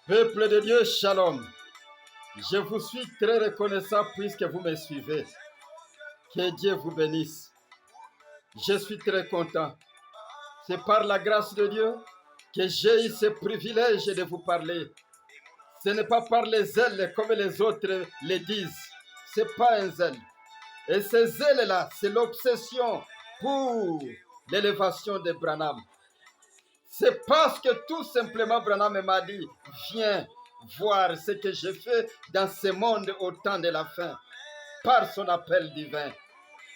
Peuple de Dieu, shalom. Je vous suis très reconnaissant puisque vous me suivez. Que Dieu vous bénisse. Je suis très content. C'est par la grâce de Dieu que j'ai eu ce privilège de vous parler. Ce n'est pas par les ailes comme les autres le disent. Ce n'est pas un zèle. Et ces ailes-là, c'est l'obsession pour l'élévation de Branham. C'est parce que tout simplement Branham m'a dit, viens voir ce que j'ai fait dans ce monde au temps de la fin, par son appel divin.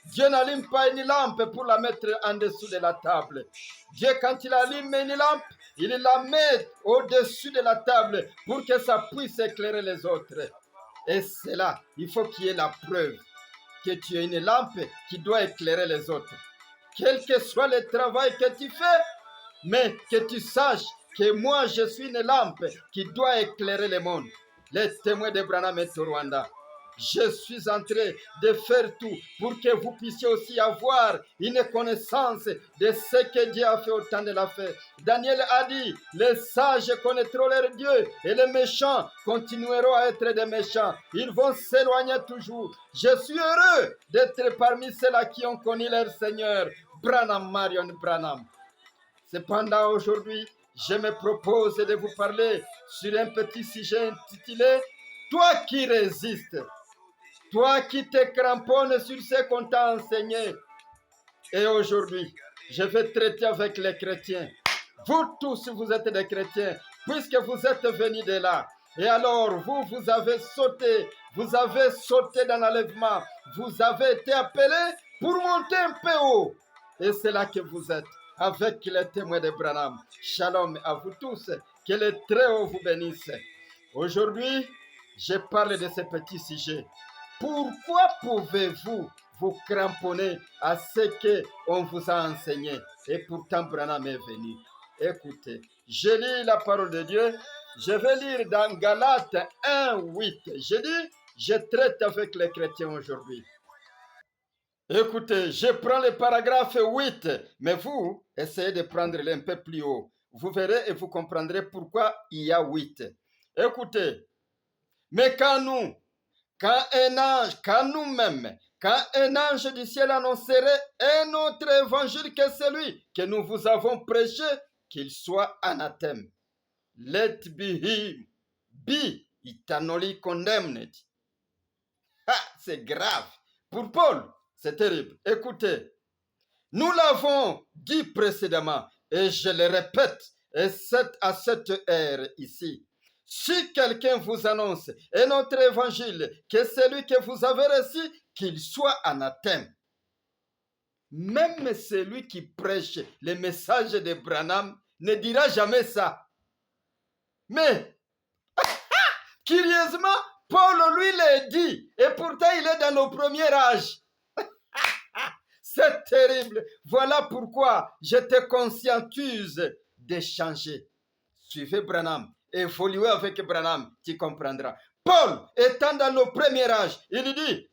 Dieu n'allume pas une lampe pour la mettre en dessous de la table. Dieu, quand il allume une lampe, il la met au-dessus de la table pour que ça puisse éclairer les autres. Et c'est là, il faut qu'il y ait la preuve que tu as une lampe qui doit éclairer les autres. Quel que soit le travail que tu fais, mais que tu saches que moi, je suis une lampe qui doit éclairer le monde. Les témoins de Branham et Rwanda. Je suis en train de faire tout pour que vous puissiez aussi avoir une connaissance de ce que Dieu a fait au temps de la fin. Daniel a dit, les sages connaîtront leur Dieu et les méchants continueront à être des méchants. Ils vont s'éloigner toujours. Je suis heureux d'être parmi ceux-là qui ont connu leur Seigneur, Branham Marion Branham. Cependant, aujourd'hui, je me propose de vous parler sur un petit sujet intitulé « Toi qui résistes ». Toi qui te cramponnes sur ce qu'on t'a enseigné. Et aujourd'hui, je vais traiter avec les chrétiens. Vous tous, vous êtes des chrétiens, puisque vous êtes venus de là. Et alors, vous avez sauté dans l'enlèvement. Vous avez été appelés pour monter un peu haut. Et c'est là que vous êtes, avec les témoins de Branham. Shalom à vous tous, que le Très-Haut vous bénisse. Aujourd'hui, je parle de ce petit sujet. Pourquoi pouvez-vous vous cramponner à ce qu'on vous a enseigné? Et pourtant, Branham est venu. Écoutez, je lis la parole de Dieu. Je vais lire dans Galates 1, 8. Je dis, je traite avec les chrétiens aujourd'hui. Écoutez, je prends le paragraphe 8, mais vous, essayez de prendre un peu plus haut. Vous verrez et vous comprendrez pourquoi il y a 8. Écoutez, mais quand nous-mêmes, quand un ange du ciel annoncerait un autre évangile que celui que nous vous avons prêché, qu'il soit anathème. Let him be eternally condemned. Ah, c'est grave. Pour Paul, c'est terrible. Écoutez, nous l'avons dit précédemment, et je le répète, à cette heure ici. Si quelqu'un vous annonce un autre évangile que celui que vous avez reçu, qu'il soit anathème. Même celui qui prêche le message de Branham ne dira jamais ça. Mais, curieusement, Paul lui l'a dit, et pourtant il est dans le premier âge. C'est terrible. Voilà pourquoi je te conscientise de changer. Suivez Branham. Évoluez avec Branham, tu comprendras. Paul, étant dans le premier âge, il dit,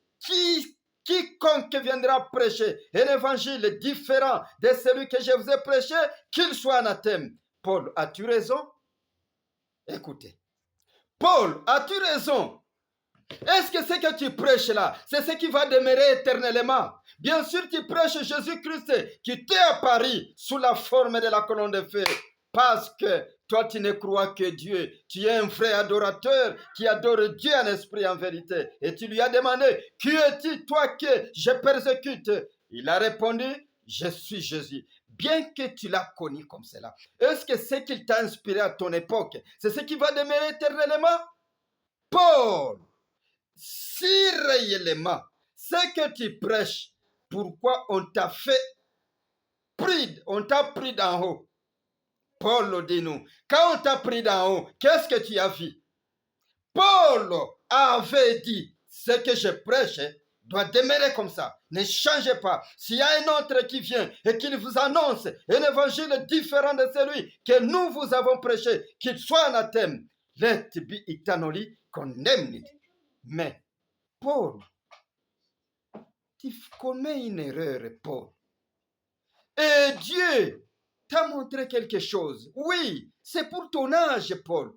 quiconque viendra prêcher un évangile différent de celui que je vous ai prêché, qu'il soit anathème. Paul, as-tu raison? Écoutez. Paul, as-tu raison? Est-ce que ce que tu prêches là, c'est ce qui va demeurer éternellement? Bien sûr, tu prêches Jésus-Christ qui t'est apparu sous la forme de la colonne de feu. Parce que toi, tu ne crois que Dieu. Tu es un vrai adorateur qui adore Dieu en esprit et en vérité. Et tu lui as demandé, qui es-tu, toi que je persécute? Il a répondu, je suis Jésus. Bien que tu l'as connu comme cela, est-ce que ce qu'il t'a inspiré à ton époque, c'est ce qui va demeurer éternellement? Paul, si réellement ce que tu prêches, pourquoi on t'a pris d'en haut? Paul, dis-nous, quand on t'a pris d'en haut, qu'est-ce que tu as vu? Paul avait dit, ce que je prêche doit demeurer comme ça. Ne changez pas. S'il y a un autre qui vient et qu'il vous annonce un évangile différent de celui que nous vous avons prêché, qu'il soit anathème, let be eternally condemned. Mais, Paul, tu commets une erreur, Paul. Et Dieu t'a montré quelque chose. Oui, c'est pour ton âge, Paul.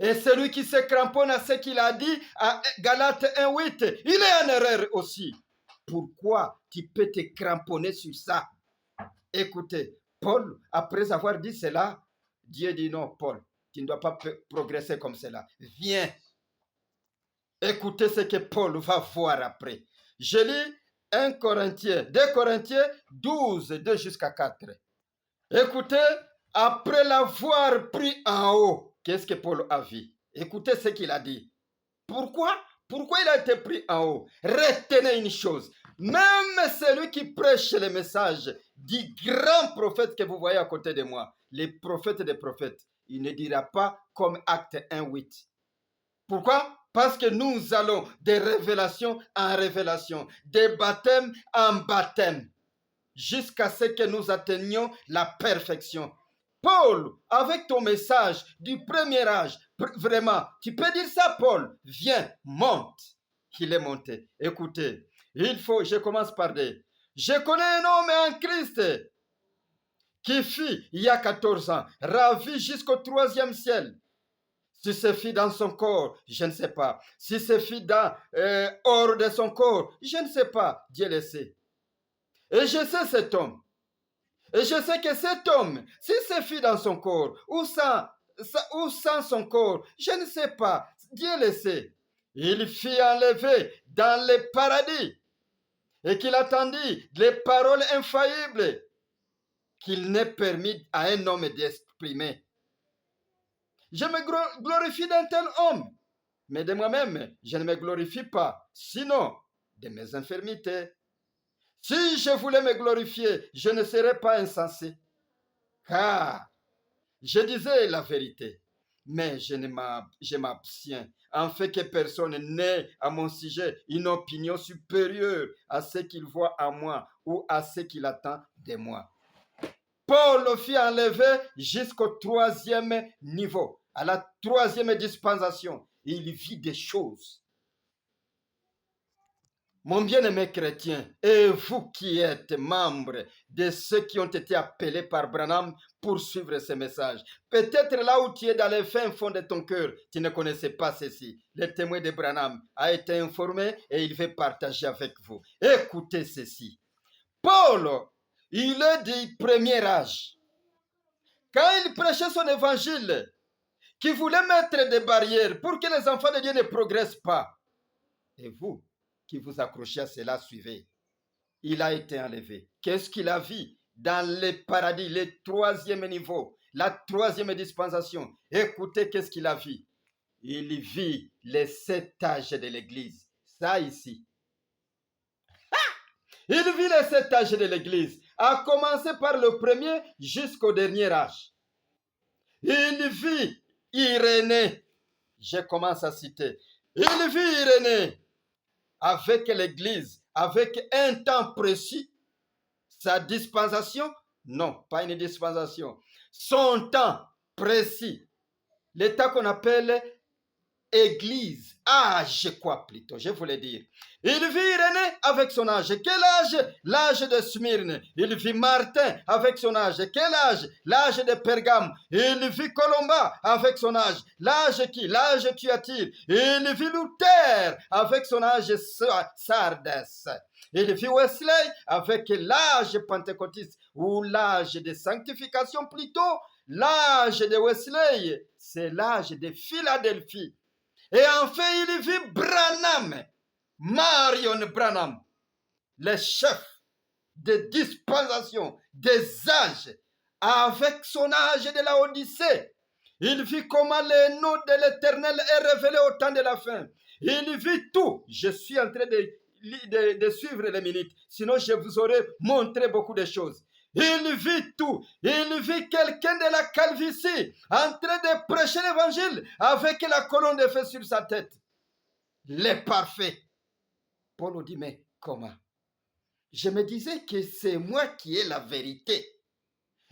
Et celui qui se cramponne à ce qu'il a dit à Galates 1:8, il est en erreur aussi. Pourquoi tu peux te cramponner sur ça? Écoutez, Paul, après avoir dit cela, Dieu dit non, Paul, tu ne dois pas progresser comme cela. Viens. Écoutez ce que Paul va voir après. Je lis 2 Corinthiens 12, 2 jusqu'à 4. Écoutez, après l'avoir pris en haut, qu'est-ce que Paul a vu? Écoutez ce qu'il a dit. Pourquoi il a été pris en haut? Retenez une chose. Même celui qui prêche le message du grand prophète que vous voyez à côté de moi, les prophètes des prophètes, il ne dira pas comme Acte 1:8. Pourquoi? Parce que nous allons de révélation en révélation, de baptême en baptême, jusqu'à ce que nous atteignions la perfection. Paul, avec ton message du premier âge, vraiment, tu peux dire ça, Paul? Viens, monte. Il est monté. Écoutez, je commence par dire, je connais un homme en Christ qui fut, il y a 14 ans, ravi jusqu'au 3e ciel. Si c'est fit dans son corps, je ne sais pas. Si c'est fit hors de son corps, je ne sais pas. Dieu le sait. Et je sais cet homme. Et je sais que cet homme, si c'est fit dans son corps ou sans son corps, je ne sais pas. Dieu le sait. Il fut enlevé dans le paradis et qu'il attendit les paroles infaillibles qu'il n'est permis à un homme d'exprimer. Je me glorifie d'un tel homme, mais de moi-même, je ne me glorifie pas, sinon de mes infirmités. Si je voulais me glorifier, je ne serais pas insensé, car je disais la vérité, mais je m'abstiens, en fait que personne n'ait à mon sujet une opinion supérieure à ce qu'il voit en moi ou à ce qu'il attend de moi. Paul fut enlevé jusqu'au 3e niveau. À la 3e dispensation, il vit des choses. Mon bien-aimé chrétien, et vous qui êtes membre de ceux qui ont été appelés par Branham pour suivre ce message, peut-être là où tu es dans les fins fonds de ton cœur, tu ne connaissais pas ceci. Le témoin de Branham a été informé et il veut partager avec vous. Écoutez ceci. Paul, il est du premier âge. Quand il prêchait son évangile, qui voulait mettre des barrières pour que les enfants de Dieu ne progressent pas. Et vous, qui vous accrochez à cela, suivez. Il a été enlevé. Qu'est-ce qu'il a vu dans le paradis, le 3e niveau, la 3e dispensation? Écoutez, qu'est-ce qu'il a vu? Il vit les 7 âges de l'Église. Ça ici. Il vit les 7 âges de l'Église, à commencer par le premier jusqu'au dernier âge. Il vit Irénée, je commence à citer. Il vit Irénée avec l'Église, avec un temps précis. Sa dispensation, non, pas une dispensation. Son temps précis. L'état qu'on appelle Église, âge quoi plutôt, je voulais dire. Il vit Irénée avec son âge. Quel âge? L'âge de Smyrne. Il vit Martin avec son âge. Quel âge? L'âge de Pergame. Il vit Colomba avec son âge. L'âge qui? L'âge Thyatire. Il vit Luther avec son âge Sardes. Il vit Wesley avec l'âge pentecôtiste ou l'âge de sanctification plutôt. L'âge de Wesley, c'est l'âge de Philadelphie. Et enfin, il vit Branham, Marion Branham, le chef de dispensation des âges, avec son âge de la Odyssée. Il vit comment le nom de l'Éternel est révélé au temps de la fin. Il vit tout. Je suis en train de suivre les minutes, sinon je vous aurais montré beaucoup de choses. Il vit tout. Il vit quelqu'un de la calvitie en train de prêcher l'évangile avec la colonne de feu sur sa tête. Les parfaits. Paul nous dit, mais comment? Je me disais que c'est moi qui ai la vérité.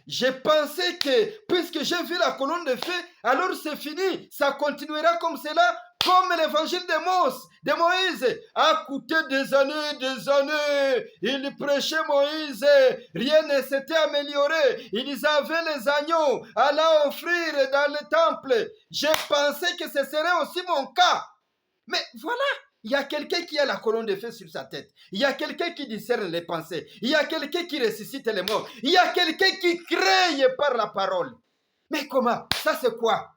J'ai pensé que puisque j'ai vu la colonne de feu, alors c'est fini. Ça continuera comme cela comme l'évangile de Moïse a coûté des années. Il prêchait Moïse, rien ne s'était amélioré. Ils avaient les agneaux à l'offrir dans le temple. J'ai pensé que ce serait aussi mon cas. Mais voilà, il y a quelqu'un qui a la colonne de feu sur sa tête. Il y a quelqu'un qui discerne les pensées. Il y a quelqu'un qui ressuscite les morts. Il y a quelqu'un qui crée par la parole. Mais comment? Ça c'est quoi?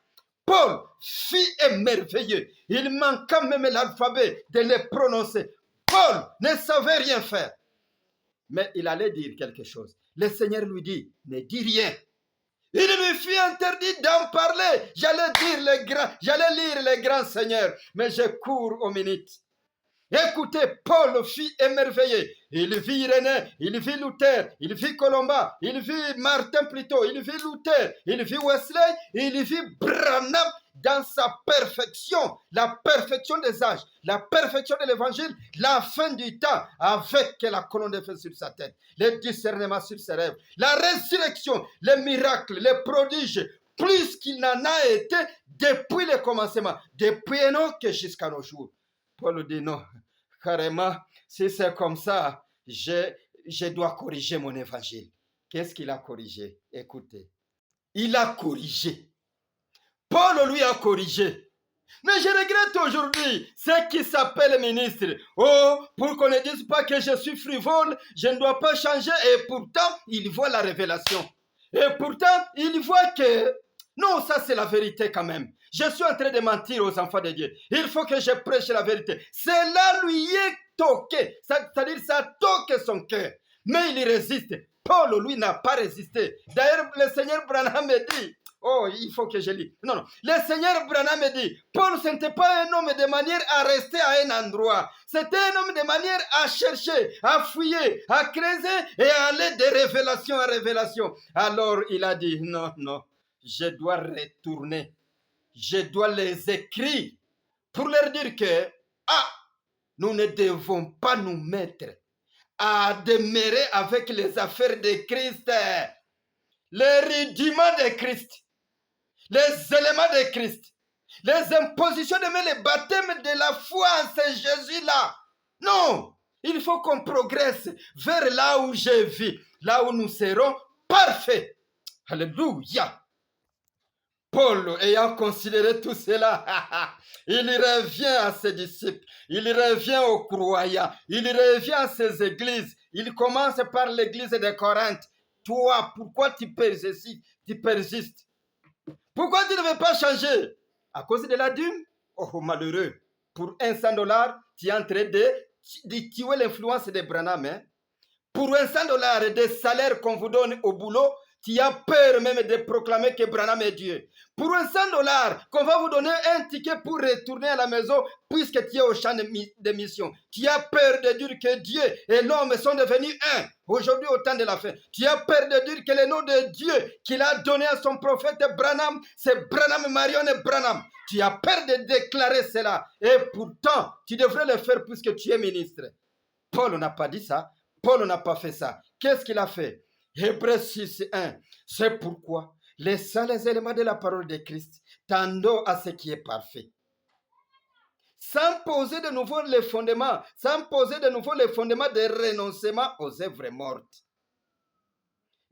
Paul, fils est merveilleux. Il manquait même l'alphabet de les prononcer. Paul ne savait rien faire. Mais il allait dire quelque chose. Le Seigneur lui dit, ne dis rien. Il lui fut interdit d'en parler. J'allais lire les grands seigneurs, mais je cours aux minutes. Écoutez, Paul fut émerveillé. Il vit Irénée, il vit Luther, il vit Colomba, il vit Martin plutôt, il vit Luther, il vit Wesley, il vit Branham dans sa perfection, la perfection des âges, la perfection de l'évangile, la fin du temps, avec la colonne de feu sur sa tête, le discernement sur ses rêves, la résurrection, les miracles, les prodiges, plus qu'il n'en a été depuis le commencement, depuis Enoch jusqu'à nos jours. Paul dit non, carrément, si c'est comme ça, je dois corriger mon évangile. Qu'est-ce qu'il a corrigé? Écoutez, il a corrigé. Paul lui a corrigé. Mais je regrette aujourd'hui ceux qui s'appellent ministres. Oh, pour qu'on ne dise pas que je suis frivole, je ne dois pas changer. Et pourtant, il voit la révélation. Et pourtant, il voit que... Non, ça c'est la vérité quand même. Je suis en train de mentir aux enfants de Dieu. Il faut que je prêche la vérité. Cela lui est toqué. C'est-à-dire ça toque son cœur. Mais il résiste. Paul, lui, n'a pas résisté. D'ailleurs, le Seigneur Branham me dit, oh, il faut que je lis. Non. Le Seigneur Branham me dit, Paul, ce n'était pas un homme de manière à rester à un endroit. C'était un homme de manière à chercher, à fouiller, à creuser et à aller de révélation en révélation. Alors, il a dit, non, je dois retourner. Je dois les écrire pour leur dire que, nous ne devons pas nous mettre à demeurer avec les affaires de Christ, les rudiments de Christ, les éléments de Christ, les impositions de main, les baptêmes de la foi en ce Jésus-là. Non, il faut qu'on progresse vers là où je vis, là où nous serons parfaits. Alléluia. Paul, ayant considéré tout cela, il revient à ses disciples, il revient aux croyants, il revient à ses églises. Il commence par l'église de Corinthe. Toi, pourquoi tu persistes? Pourquoi tu ne veux pas changer? À cause de la dîme? Oh, malheureux. Pour $100, tu es en train de tuer l'influence de Branham. Hein? Pour $100 de salaire qu'on vous donne au boulot, tu as peur même de proclamer que Branham est Dieu. Pour $100 qu'on va vous donner un ticket pour retourner à la maison puisque tu es au champ de mission. Tu as peur de dire que Dieu et l'homme sont devenus un. Aujourd'hui, au temps de la fin. Tu as peur de dire que le nom de Dieu qu'il a donné à son prophète Branham, c'est Branham Marion et Branham. Tu as peur de déclarer cela. Et pourtant, tu devrais le faire puisque tu es ministre. Paul n'a pas dit ça. Paul n'a pas fait ça. Qu'est-ce qu'il a fait? Hébreux 6, 1. C'est pourquoi, laissant les éléments de la parole de Christ, tendons à ce qui est parfait. Sans poser de nouveau les fondements, de renoncement aux œuvres mortes.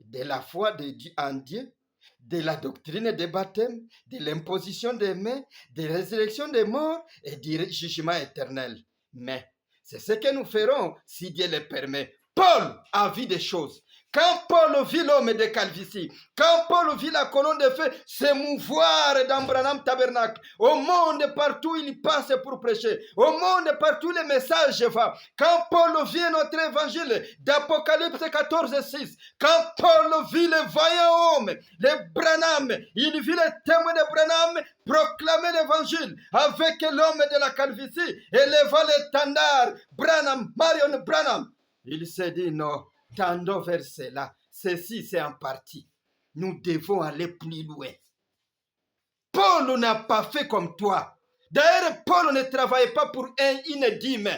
De la foi en Dieu, de la doctrine des baptêmes, de l'imposition des mains, de la résurrection des morts et du jugement éternel. Mais c'est ce que nous ferons si Dieu le permet. Paul a vu des choses. Quand Paul vit l'homme de calvitie, quand Paul vit la colonne de feu s'émouvoir dans Branham Tabernacle, au monde partout il passe pour prêcher, au monde partout le message va. Quand Paul vit notre évangile d'Apocalypse 14:6, quand Paul vit les vaillants hommes, les Branham, il vit les témoins de Branham proclamer l'évangile avec l'homme de la calvitie et leva l'étendard, Branham, Marion Branham. Il s'est dit non. Tendons vers cela. Ceci, c'est en partie. Nous devons aller plus loin. Paul n'a pas fait comme toi. D'ailleurs, Paul ne travaillait pas pour une dîme.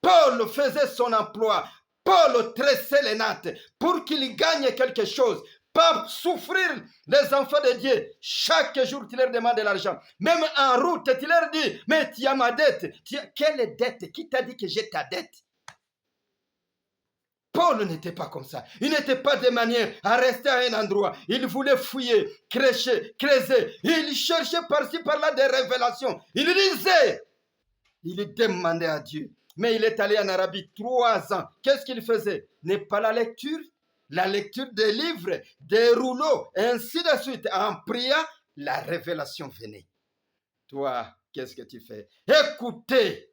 Paul faisait son emploi. Paul tressait les nattes pour qu'il gagne quelque chose. pas souffrir les enfants de Dieu. Chaque jour, tu leur demandes de l'argent. Même en route, tu leur dis, mais tu as ma dette. Quelle dette? Qui t'a dit que j'ai ta dette? Paul n'était pas comme ça. Il n'était pas de manière à rester à un endroit. Il voulait fouiller, creuser. Il cherchait par-ci, par-là des révélations. Il lisait. Il demandait à Dieu. Mais il est allé en Arabie 3 ans. Qu'est-ce qu'il faisait? N'est pas la lecture des livres, des rouleaux, et ainsi de suite. En priant, la révélation venait. Toi, qu'est-ce que tu fais? Écoutez,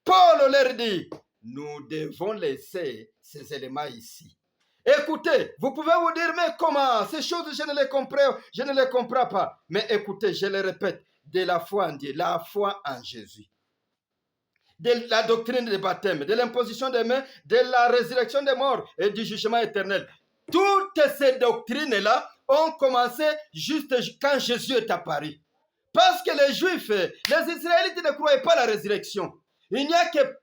Paul leur dit, nous devons laisser ces éléments ici. Écoutez, vous pouvez vous dire, mais comment? Ces choses, je ne les comprends pas. Mais écoutez, je le répète, de la foi en Dieu, la foi en Jésus, de la doctrine du baptême, de l'imposition des mains, de la résurrection des morts et du jugement éternel. Toutes ces doctrines-là ont commencé juste quand Jésus est apparu. Parce que les Juifs, les Israélites ne croyaient pas à la résurrection. Il n'y a que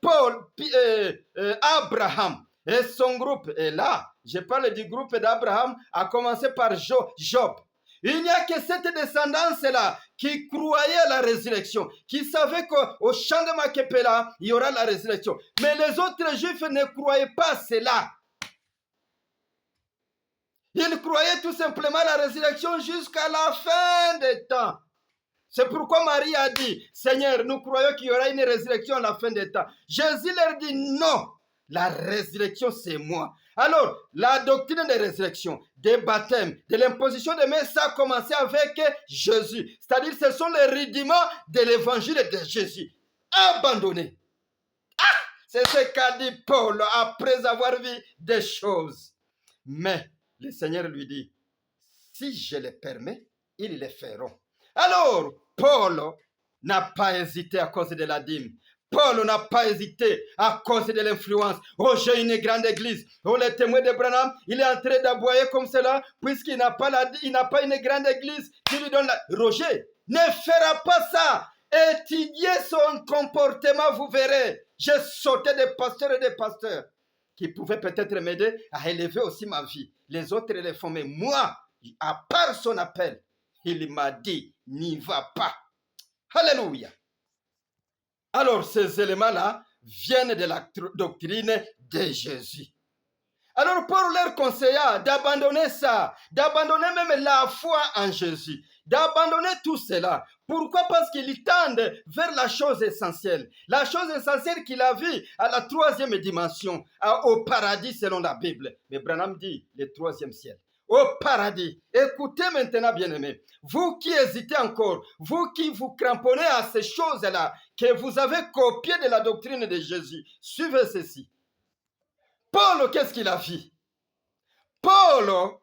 Abraham et son groupe. Et là, je parle du groupe d'Abraham, à commencer par Job. Il n'y a que cette descendance-là qui croyait à la résurrection, qui savait qu'au champ de Maképéla, il y aura la résurrection. Mais les autres Juifs ne croyaient pas cela. Ils croyaient tout simplement à la résurrection jusqu'à la fin des temps. C'est pourquoi Marie a dit, Seigneur, nous croyons qu'il y aura une résurrection à la fin des temps. Jésus leur dit, non, la résurrection c'est moi. Alors, la doctrine de résurrection, des baptêmes, de l'imposition des mains, ça a commencé avec Jésus. C'est-à-dire, ce sont les rudiments de l'évangile de Jésus. Abandonné. C'est ce qu'a dit Paul après avoir vu des choses. Mais le Seigneur lui dit, si je le permets, ils le feront. Alors, Paul n'a pas hésité à cause de la dîme. Paul n'a pas hésité à cause de l'influence. Oh, j'ai une grande église. Oh, le témoin de Branham, il est en train d'aboyer comme cela, puisqu'il n'a pas, une grande église qui lui donne la... Roger ne fera pas ça. Étudiez son comportement, vous verrez. J'ai sauté des pasteurs qui pouvaient peut-être m'aider à élever aussi ma vie. Les autres les font, mais moi, à part son appel, il m'a dit, n'y va pas. Alléluia. Alors, ces éléments-là viennent de la doctrine de Jésus. Alors, Paul leur conseilla d'abandonner ça, d'abandonner même la foi en Jésus, d'abandonner tout cela. Pourquoi? Parce qu'ils tendent vers la chose essentielle. La chose essentielle qu'il a vue à la 3e dimension, au paradis selon la Bible. Mais Branham dit le 3e ciel. Au paradis. Écoutez maintenant, bien-aimés, vous qui hésitez encore, vous qui vous cramponnez à ces choses-là, que vous avez copiées de la doctrine de Jésus, suivez ceci. Paul, qu'est-ce qu'il a fait? Paul,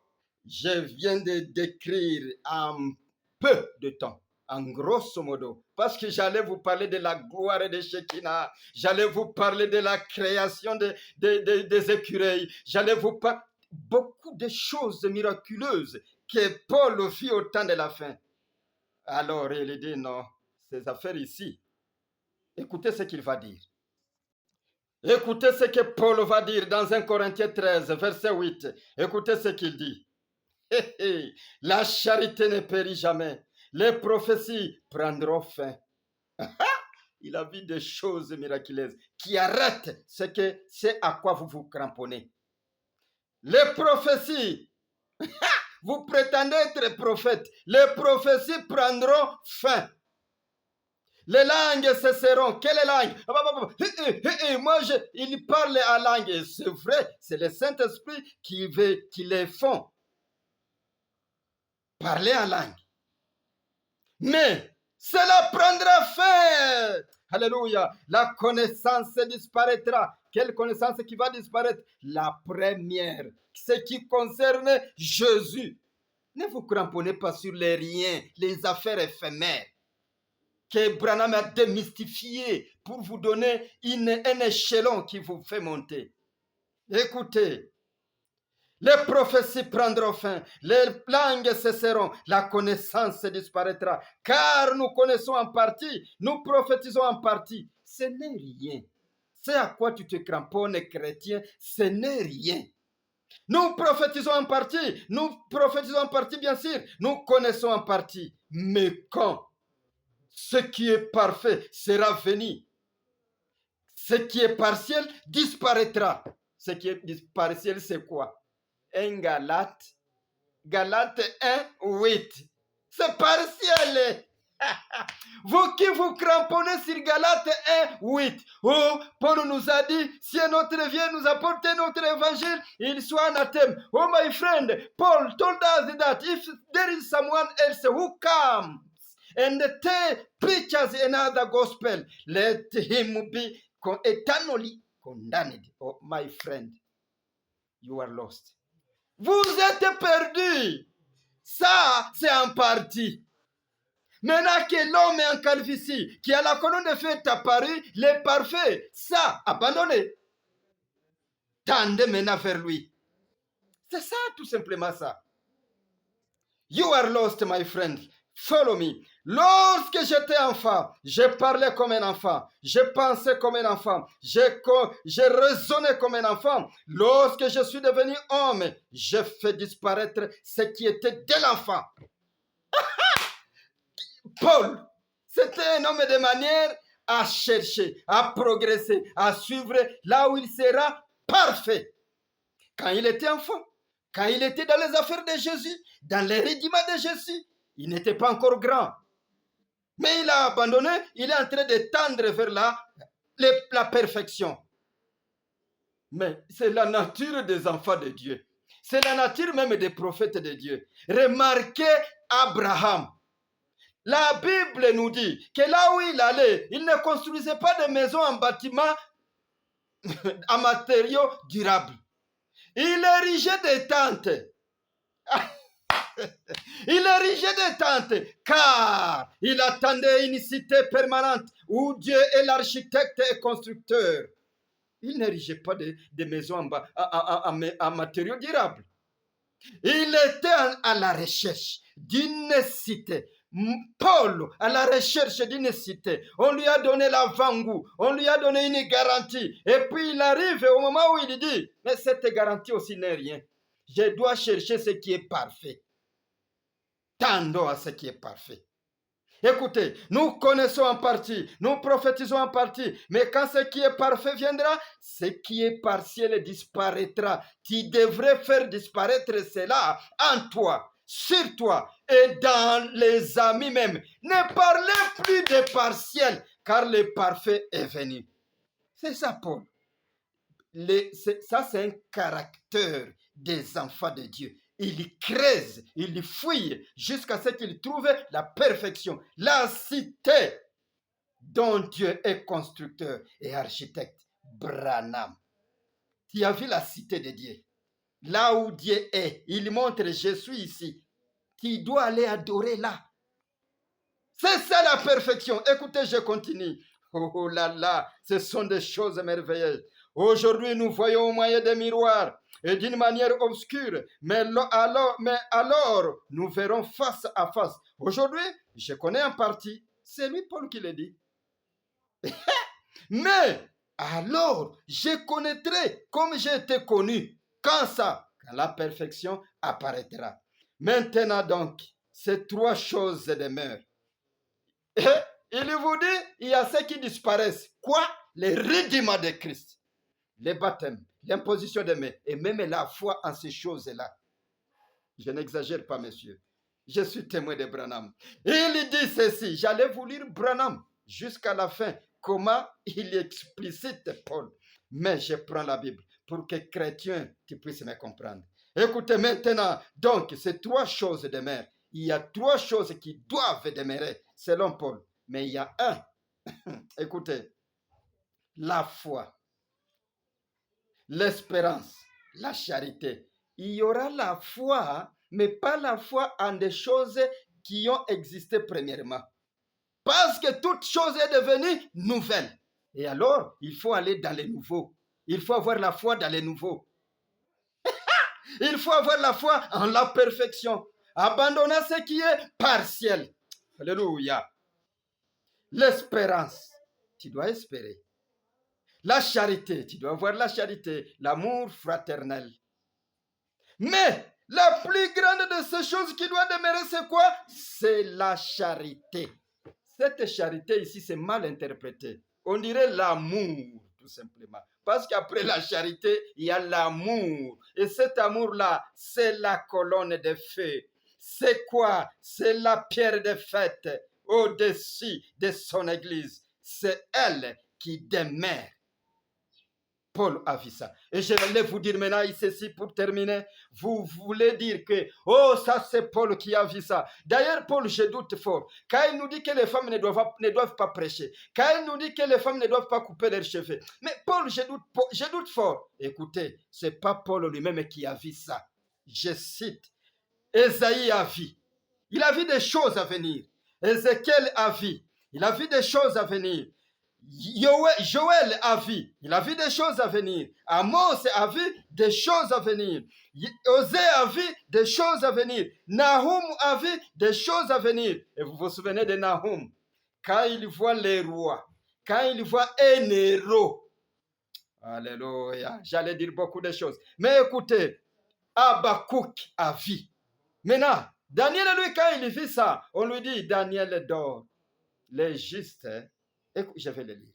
je viens de décrire en peu de temps, en grosso modo, parce que j'allais vous parler de la gloire de Shekinah, j'allais vous parler de la création des écureuils, j'allais vous parler beaucoup de choses miraculeuses que Paul fit au temps de la fin. Alors il dit non, ces affaires ici, écoutez ce qu'il va dire. Écoutez ce que Paul va dire dans 1 Corinthiens 13, verset 8. Écoutez ce qu'il dit. La charité ne périt jamais. Les prophéties prendront fin. Il a vu des choses miraculeuses qui arrêtent c'est à quoi vous vous cramponnez. Les prophéties, vous prétendez être prophète, les prophéties prendront fin. Les langues cesseront. Quelle langue? Moi, il parle en langue. Et c'est vrai, c'est le Saint-Esprit qui les font parler en langue. Mais cela prendra fin. Alléluia. La connaissance disparaîtra. Quelle connaissance qui va disparaître? La première, ce qui concerne Jésus. Ne vous cramponnez pas sur les riens, les affaires éphémères que Branham a démystifié pour vous donner un échelon qui vous fait monter. Écoutez, les prophéties prendront fin, les langues cesseront, la connaissance disparaîtra, car nous connaissons en partie, nous prophétisons en partie. Ce n'est rien. C'est à quoi tu te cramponnes, chrétien, ce n'est rien. Nous prophétisons en partie, bien sûr, nous connaissons en partie. Mais quand ce qui est parfait sera venu, ce qui est partiel disparaîtra. Ce qui est partiel, c'est quoi? Un Galate 1:8. C'est partiel. Vous qui vous cramponnez sur Galate 1:8. Oh, Paul nous a dit, si un autre vient nous apporter notre évangile, il soit anathème. Oh, my friend, Paul told us that if there is someone else who comes and preaches another gospel, let him be eternally condemned. Oh, my friend, you are lost. Vous êtes perdus. Ça, c'est en partie. Maintenant que l'homme est en calvitie, qui a la colonne de feu est apparu, les parfaits, ça, abandonné. Tendez maintenant vers lui. C'est ça, tout simplement ça. You are lost, my friend. Follow me. Lorsque j'étais enfant, je parlais comme un enfant, je pensais comme un enfant, je raisonnais comme un enfant. Lorsque je suis devenu homme, je fais disparaître ce qui était de l'enfant. Paul, c'était un homme de manière à chercher, à progresser, à suivre là où il sera parfait. Quand il était enfant, quand il était dans les affaires de Jésus, dans les rudiments de Jésus, il n'était pas encore grand. Mais il a abandonné, il est en train de tendre vers la perfection. Mais c'est la nature des enfants de Dieu. C'est la nature même des prophètes de Dieu. Remarquez Abraham. La Bible nous dit que là où il allait, il ne construisait pas de maisons en bâtiment en matériaux durables. Il érigeait des tentes. Il érigeait des tentes car il attendait une cité permanente où Dieu est l'architecte et constructeur. Il n'érigeait pas de maisons en matériaux durables. Il était à la recherche d'une cité. Paul, à la recherche d'une cité, on lui a donné l'avant-goût, on lui a donné une garantie. Et puis il arrive au moment où il dit, mais cette garantie aussi n'est rien. Je dois chercher ce qui est parfait. Tendons à ce qui est parfait. Écoutez, nous connaissons en partie, nous prophétisons en partie, mais quand ce qui est parfait viendra, ce qui est partiel disparaîtra. Tu devrais faire disparaître cela en toi, sur toi et dans les amis même. Ne parlez plus de partiel, car le parfait est venu. C'est ça, Paul. Ça, c'est un caractère des enfants de Dieu. Il creuse, il fouille jusqu'à ce qu'il trouve la perfection, la cité dont Dieu est constructeur et architecte. Branham. Tu as vu la cité de Dieu? Là où Dieu est, il montre, je suis ici. Tu dois aller adorer là. C'est ça la perfection. Écoutez, je continue. Oh là là, ce sont des choses merveilleuses. Aujourd'hui, nous voyons au moyen des miroirs et d'une manière obscure, mais alors, nous verrons face à face. Aujourd'hui, je connais en partie. C'est lui, Paul, qui le dit. Mais alors, je connaîtrai comme j'ai été connu. Quand ça? Quand la perfection apparaîtra. Maintenant donc, ces trois choses demeurent. Et il vous dit, il y a ceux qui disparaissent. Quoi? Les rudiments de Christ. Les baptêmes, l'imposition des mains et même la foi en ces choses-là. Je n'exagère pas, messieurs. Je suis témoin de Branham. Il dit ceci, j'allais vous lire Branham jusqu'à la fin, comment il explicite Paul. Mais je prends la Bible pour que chrétien, tu puisses me comprendre. Écoutez maintenant, donc, ces trois choses demeurent. Il y a trois choses qui doivent demeurer, selon Paul. Mais il y a un. Écoutez, la foi, l'espérance, la charité. Il y aura la foi, mais pas la foi en des choses qui ont existé premièrement. Parce que toute chose est devenue nouvelle. Et alors, il faut aller dans les nouveaux. Il faut avoir la foi dans les nouveaux. Il faut avoir la foi en la perfection. Abandonner ce qui est partiel. Alléluia. L'espérance. Tu dois espérer. La charité, tu dois avoir la charité, l'amour fraternel. Mais la plus grande de ces choses qui doit demeurer, c'est quoi? C'est la charité. Cette charité ici, c'est mal interprété. On dirait l'amour, tout simplement. Parce qu'après la charité, il y a l'amour. Et cet amour-là, c'est la colonne de feu. C'est quoi? C'est la pierre de fête au-dessus de son église. C'est elle qui demeure. Paul a vu ça. Et je vais vous dire maintenant ici pour terminer. Vous voulez dire que, oh, ça c'est Paul qui a vu ça. D'ailleurs, Paul, je doute fort. Quand il nous dit que les femmes ne doivent pas prêcher. Quand il nous dit que les femmes ne doivent pas couper leurs cheveux. Mais Paul, je doute fort. Écoutez, ce n'est pas Paul lui-même qui a vu ça. Je cite, Ésaïe a vu. Il a vu des choses à venir. Ézéchiel a vu. Il a vu des choses à venir. Joël a vu, il a vu des choses à venir. Amos a vu des choses à venir. Osée a vu des choses à venir. Nahum a vu des choses à venir. Et vous vous souvenez de Nahum, quand il voit les rois, quand il voit un héros. Alléluia, j'allais dire beaucoup de choses. Mais écoutez, Habakkuk a vu. Maintenant, Daniel, lui, quand il vit ça, on lui dit, Daniel dort. Les justes, écoute, je vais le lire.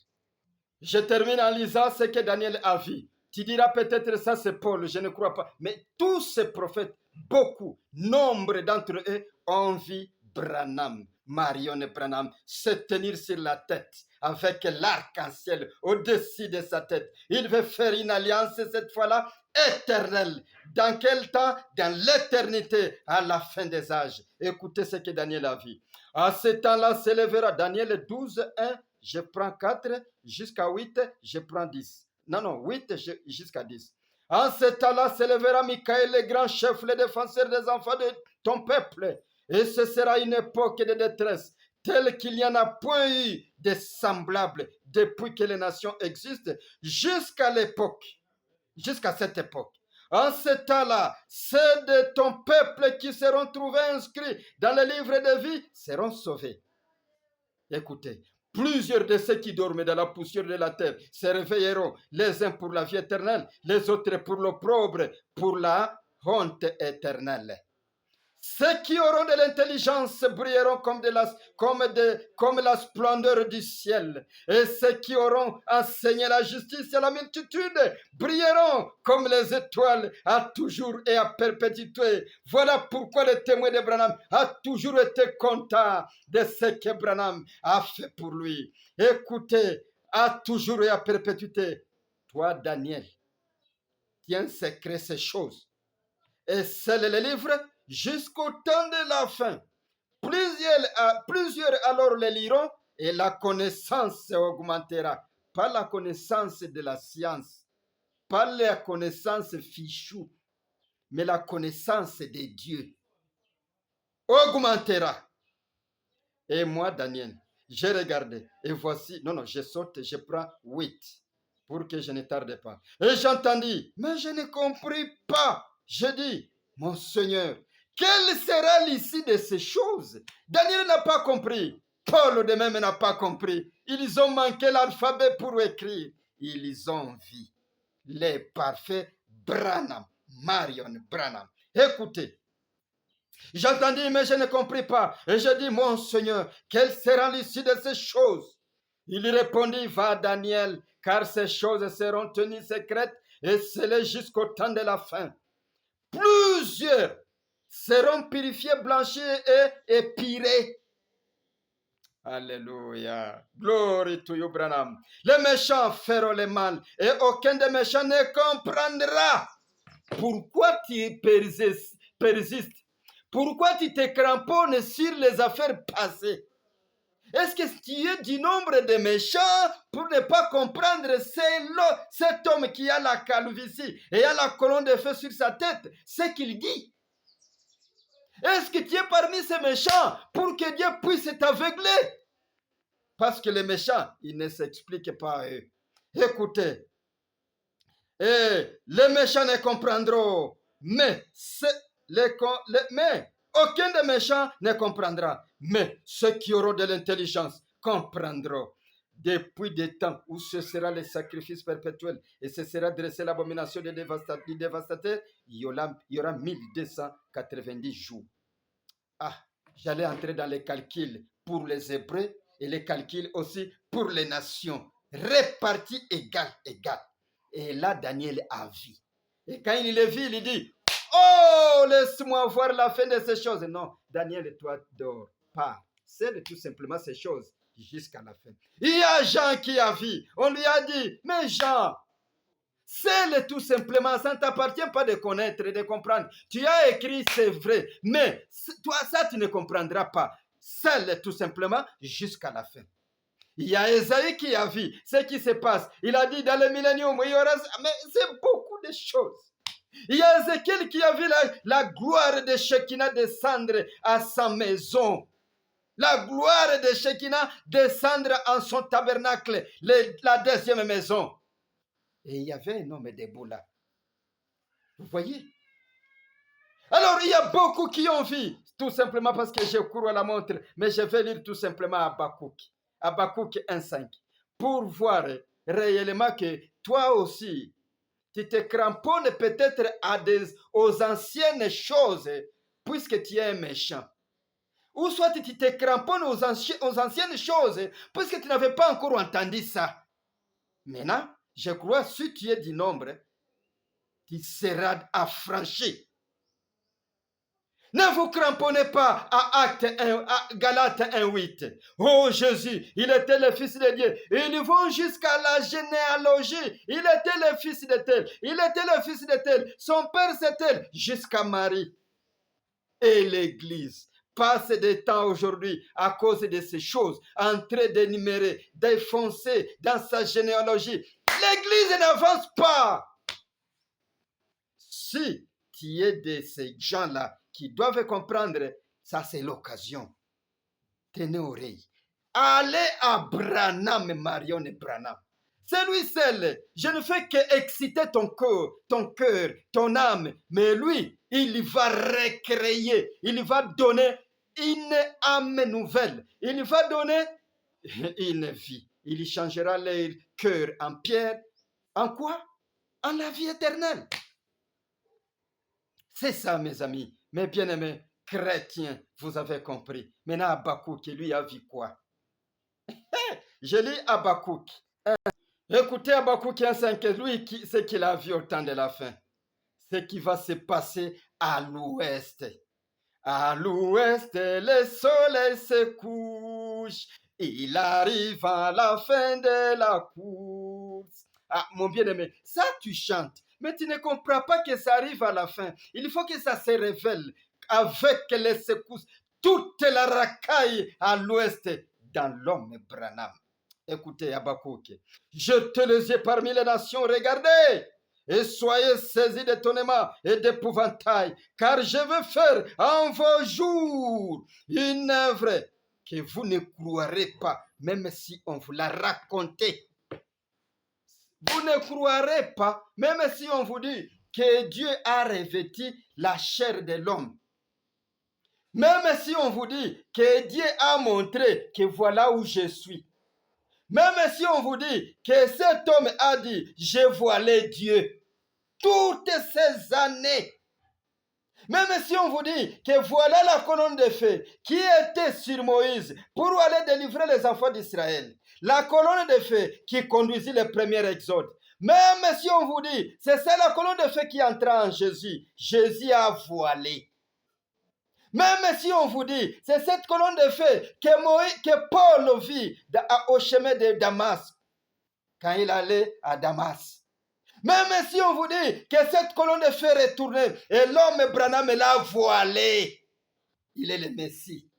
Je termine en lisant ce que Daniel a vu. Tu diras peut-être ça c'est Paul, je ne crois pas. Mais tous ces prophètes, beaucoup, nombre d'entre eux ont vu Branham, Marion Branham, se tenir sur la tête avec l'arc-en-ciel au-dessus de sa tête. Il veut faire une alliance cette fois-là éternelle. Dans quel temps? Dans l'éternité, à la fin des âges. Écoutez ce que Daniel a vu. À ce temps-là s'élèvera, Daniel 12, 1, je prends 4, jusqu'à 8, je prends 10. Non, 8 jusqu'à 10. En ce temps-là s'élèvera Michael, le grand chef, le défenseur des enfants de ton peuple. Et ce sera une époque de détresse, telle qu'il n'y en a point eu de semblable depuis que les nations existent, jusqu'à cette époque. En ce temps-là, ceux de ton peuple qui seront trouvés inscrits dans le livre de vie seront sauvés. Écoutez, plusieurs de ceux qui dorment dans la poussière de la terre se réveilleront, les uns pour la vie éternelle, les autres pour l'opprobre, pour la honte éternelle. Ceux qui auront de l'intelligence brilleront comme la splendeur du ciel. Et ceux qui auront enseigné la justice et la multitude brilleront comme les étoiles à toujours et à perpétuité. Voilà pourquoi le témoin de Branham a toujours été content de ce que Branham a fait pour lui. Écoutez, à toujours et à perpétuité. Toi, Daniel, tiens secret ces choses et scelle les livres jusqu'au temps de la fin. Plusieurs alors les liront et la connaissance augmentera. Pas la connaissance de la science, pas la connaissance fichue, mais la connaissance de Dieu augmentera. Et moi, Daniel, j'ai regardé et voici, je saute, je prends 8 pour que je ne tarde pas. Et j'entendis, mais je ne compris pas. Je dis, mon Seigneur, quelle sera l'issue de ces choses? Daniel n'a pas compris. Paul de même n'a pas compris. Ils ont manqué l'alphabet pour écrire. Ils ont vu les parfaits Branham, Marion Branham. Écoutez, j'entendis, mais je ne compris pas. Et je dis, mon Seigneur, quelle sera l'issue de ces choses? Il répondit, va Daniel, car ces choses seront tenues secrètes et scellées jusqu'au temps de la fin. Plusieurs seront purifiés, blanchis et épirés. Alléluia. Glory to you, Branham. Les méchants feront le mal et aucun des méchants ne comprendra. Pourquoi tu persistes? Pourquoi tu te cramponnes sur les affaires passées? Est-ce que tu es du nombre des méchants pour ne pas comprendre cet homme qui a la calvitie et a la colonne de feu sur sa tête, ce qu'il dit? Est-ce que tu es parmi ces méchants pour que Dieu puisse t'aveugler? Parce que les méchants, ils ne s'expliquent pas à eux. Écoutez, les méchants ne comprendront, mais aucun des méchants ne comprendra. Mais ceux qui auront de l'intelligence comprendront. depuis des temps où ce sera le sacrifice perpétuel et ce sera dressé l'abomination du dévastateur, il y aura 1290 jours. Ah, j'allais entrer dans les calculs pour les Hébreux et les calculs aussi pour les nations, répartis égal. Et là, Daniel a vu. Et quand il le vit, il dit, oh, laisse-moi voir la fin de ces choses. Non, Daniel, toi, dors pas. C'est tout simplement ces choses jusqu'à la fin. Il y a Jean qui a vu. On lui a dit, mais Jean, c'est tout simplement, ça ne t'appartient pas de connaître et de comprendre. Tu as écrit, c'est vrai, mais toi, ça, tu ne comprendras pas. C'est tout simplement jusqu'à la fin. Il y a Esaïe qui a vu ce qui se passe. Il a dit dans le millénium, il y aura... Mais c'est beaucoup de choses. Il y a Ézéchiel qui a vu la gloire de Shekinah descendre à sa maison. La gloire de Shekinah descendre en son tabernacle, la deuxième maison. Et il y avait un homme debout là. Vous voyez? Alors, il y a beaucoup qui ont vu, tout simplement parce que je cours à la montre, mais je vais lire tout simplement Habakkuk. Habakkuk 1,5. Pour voir réellement que toi aussi, tu te cramponnes peut-être aux anciennes choses, puisque tu es un méchant. Ou soit tu te cramponnes aux anciennes choses, puisque tu n'avais pas encore entendu ça. Maintenant, je crois, si tu es du nombre, tu seras affranchi. Ne vous cramponnez pas à Galates 1,8. Oh Jésus, il était le fils de Dieu. Ils vont jusqu'à la généalogie. Il était le fils de tel. Il était le fils de tel. Son père c'est tel. Jusqu'à Marie. Et l'Église passe des temps aujourd'hui à cause de ces choses, en train d'énumérer, d'enfoncer dans sa généalogie. L'Église n'avance pas. Si tu es de ces gens-là qui doivent comprendre, ça c'est l'occasion. Tenez oreille. Allez à Branham, Marion et Branham. C'est lui seul. Je ne fais qu'exciter ton cœur, ton âme. Mais lui, il va recréer. Il va donner une âme nouvelle. Il va donner une vie. Il changera leur cœur en pierre. En quoi? En la vie éternelle. C'est ça, mes amis, mes bien-aimés chrétiens, vous avez compris. Maintenant, Habakkuk, lui a vu quoi? Je lis Habakkuk. Écoutez Habakkuk 1,5, lui, ce qu'il a vu au temps de la fin. Ce qui va se passer à l'ouest. À l'ouest, le soleil se couche. Il arrive à la fin de la course. Ah, mon bien-aimé, ça tu chantes. Mais tu ne comprends pas que ça arrive à la fin. Il faut que ça se révèle avec les secousses, toute la racaille à l'ouest dans l'homme Branham. Écoutez, Habakkuk, jetez les yeux parmi les nations, regardez, et soyez saisis d'étonnement et d'épouvantail, car je veux faire en vos jours une œuvre que vous ne croirez pas, même si on vous l'a raconté. Vous ne croirez pas, même si on vous dit que Dieu a revêtu la chair de l'homme. Même si on vous dit que Dieu a montré que voilà où je suis. Même si on vous dit que cet homme a dit, je voilais Dieu. Toutes ces années. Même si on vous dit que voilà la colonne de feu qui était sur Moïse pour aller délivrer les enfants d'Israël. La colonne de feu qui conduisit le premier exode. Même si on vous dit, c'est ça la colonne de feu qui entra en Jésus. Jésus a voilé. Même si on vous dit, c'est cette colonne de feu que Paul vit au chemin de Damas, quand il allait à Damas. Même si on vous dit que cette colonne de feu est retournée et l'homme Branham l'a voilé, il est le Messie.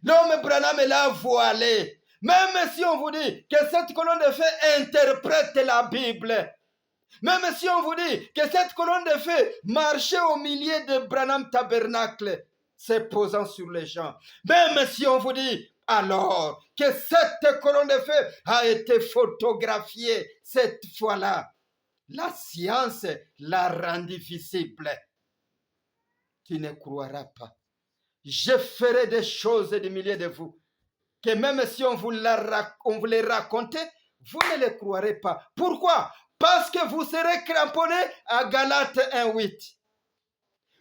L'homme Branham l'a voilé. Même si on vous dit que cette colonne de feu interprète la Bible, même si on vous dit que cette colonne de feu marchait au milieu de Branham Tabernacle, se posant sur les gens, même si on vous dit alors que cette colonne de feu a été photographiée cette fois-là, la science l'a rendu visible. Tu ne croiras pas. Je ferai des choses du milieu de vous que même si on vous les racontait, vous ne les croirez pas. Pourquoi? Parce que vous serez cramponné à Galates 1:8.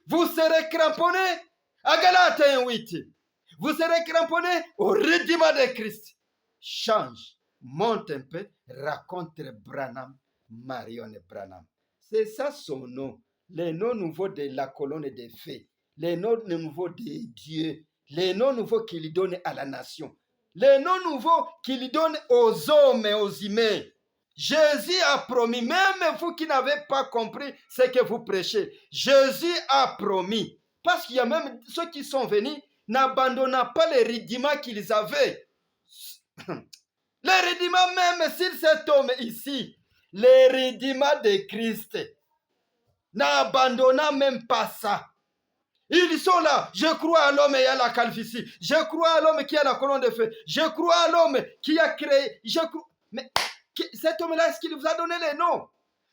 Vous serez cramponné à Galates 1:8. Vous serez cramponné au rudiment de Christ. Change, monte un peu, raconte Branham, Marion Branham. C'est ça son nom, le nom nouveau de la colonne des fées, le nom nouveau de Dieu, le nom nouveau qu'il donne à la nation, le nom nouveau qu'il donne aux hommes et aux humains. Jésus a promis, même vous qui n'avez pas compris ce que vous prêchez, Jésus a promis, parce qu'il y a même ceux qui sont venus, n'abandonnant pas les rudiments qu'ils avaient. Les rudiments même sur cet homme ici, les rudiments de Christ, n'abandonnant même pas ça. Ils sont là. Je crois à l'homme et à la calvitie. Je crois à l'homme qui a la colonne de feu. Je crois à l'homme qui a créé. Mais cet homme-là, est-ce qu'il vous a donné les noms?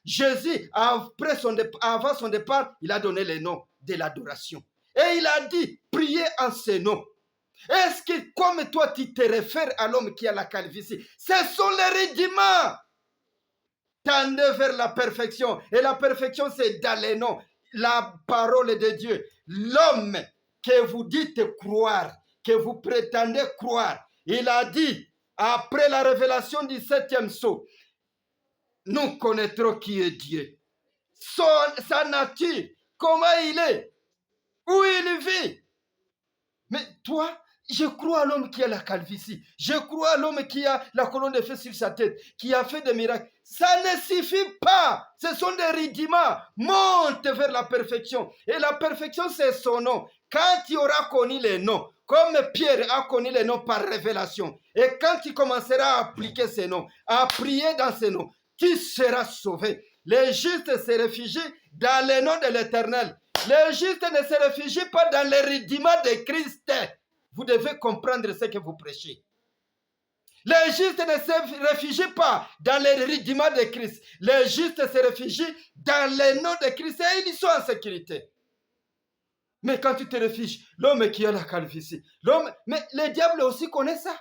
Jésus, avant son départ, il a donné les noms de l'adoration. Et il a dit, priez en ces noms. Est-ce que, comme toi, tu te réfères à l'homme qui a la calvitie? Ce sont les rudiments. Tendez vers la perfection. Et la perfection, c'est dans les noms. La parole de Dieu. L'homme que vous dites croire, que vous prétendez croire, il a dit, après la révélation du 7e sceau, nous connaîtrons qui est Dieu. Sa nature, comment il est, où il vit. Mais toi, je crois à l'homme qui a la calvitie. Je crois à l'homme qui a la colonne de feu sur sa tête, qui a fait des miracles. Ça ne suffit pas. Ce sont des rudiments. Monte vers la perfection. Et la perfection, c'est son nom. Quand tu auras connu les noms, comme Pierre a connu les noms par révélation, et quand tu commenceras à appliquer ces noms, à prier dans ces noms, tu seras sauvé. Les justes se réfugient dans les noms de l'Éternel. Les justes ne se réfugient pas dans les rudiments de Christ. Vous devez comprendre ce que vous prêchez. Les justes ne se réfugient pas dans les rudiments de Christ. Les justes se réfugient dans les noms de Christ et ils sont en sécurité. Mais quand tu te réfugies, l'homme qui a la calvitie, mais le diable aussi connaît ça.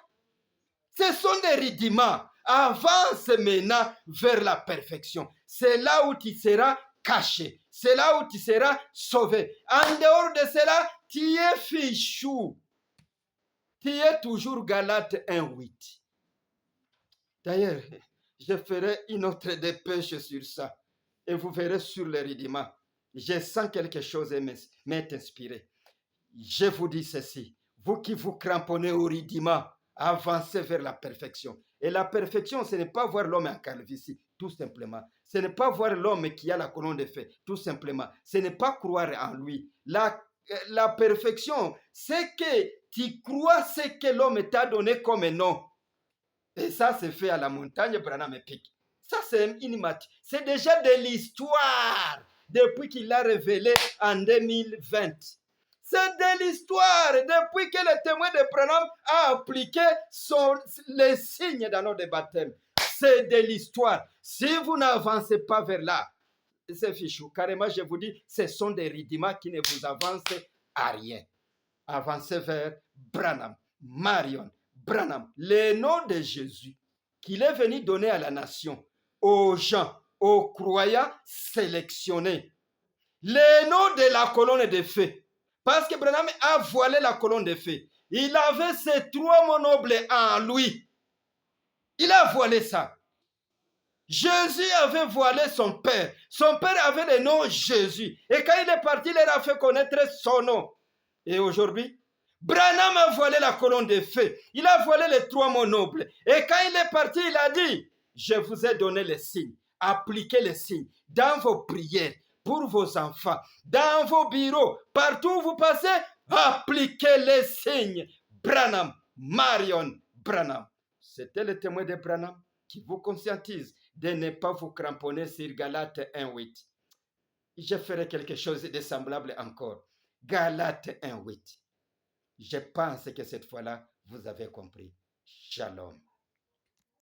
Ce sont des rudiments. Avance maintenant vers la perfection. C'est là où tu seras caché. C'est là où tu seras sauvé. En dehors de cela, tu es fichu. Tu es toujours Galates 1:8. D'ailleurs, je ferai une autre dépêche sur ça. Et vous verrez sur les rudiments. Je sens quelque chose m'est inspiré. Je vous dis ceci. Vous qui vous cramponnez au rudiment, avancez vers la perfection. Et la perfection, ce n'est pas voir l'homme en calvitie, tout simplement. Ce n'est pas voir l'homme qui a la colonne de feu, tout simplement. Ce n'est pas croire en lui. La perfection, c'est que tu crois ce que l'homme t'a donné comme nom. Et ça, c'est fait à la montagne Branham Peak. Ça, c'est c'est déjà de l'histoire depuis qu'il l'a révélé en 2020. C'est de l'histoire depuis que le témoin de Branham a appliqué les signes dans notre baptême. C'est de l'histoire. Si vous n'avancez pas vers là, c'est fichu. Carrément, je vous dis, ce sont des rudiments qui ne vous avancent à rien. Avancez vers Branham, Marion, Branham, le nom de Jésus qu'il est venu donner à la nation, aux gens, aux croyants sélectionnés. Le nom de la colonne de feu. Parce que Branham a voilé la colonne de feu. Il avait ces trois mots nobles en lui. Il a voilé ça. Jésus avait voilé son père. Son père avait le nom Jésus. Et quand il est parti, il leur a fait connaître son nom. Et aujourd'hui, Branham a voilé la colonne de feu. Il a voilé les trois mots nobles. Et quand il est parti, il a dit, je vous ai donné les signes. Appliquez les signes dans vos prières, pour vos enfants, dans vos bureaux, partout où vous passez, appliquez les signes. Branham, Marion Branham. C'était le témoin de Branham qui vous conscientise de ne pas vous cramponner sur Galates 1:8. Je ferai quelque chose de semblable encore. Galates 1:8. Je pense que cette fois-là, vous avez compris. Shalom.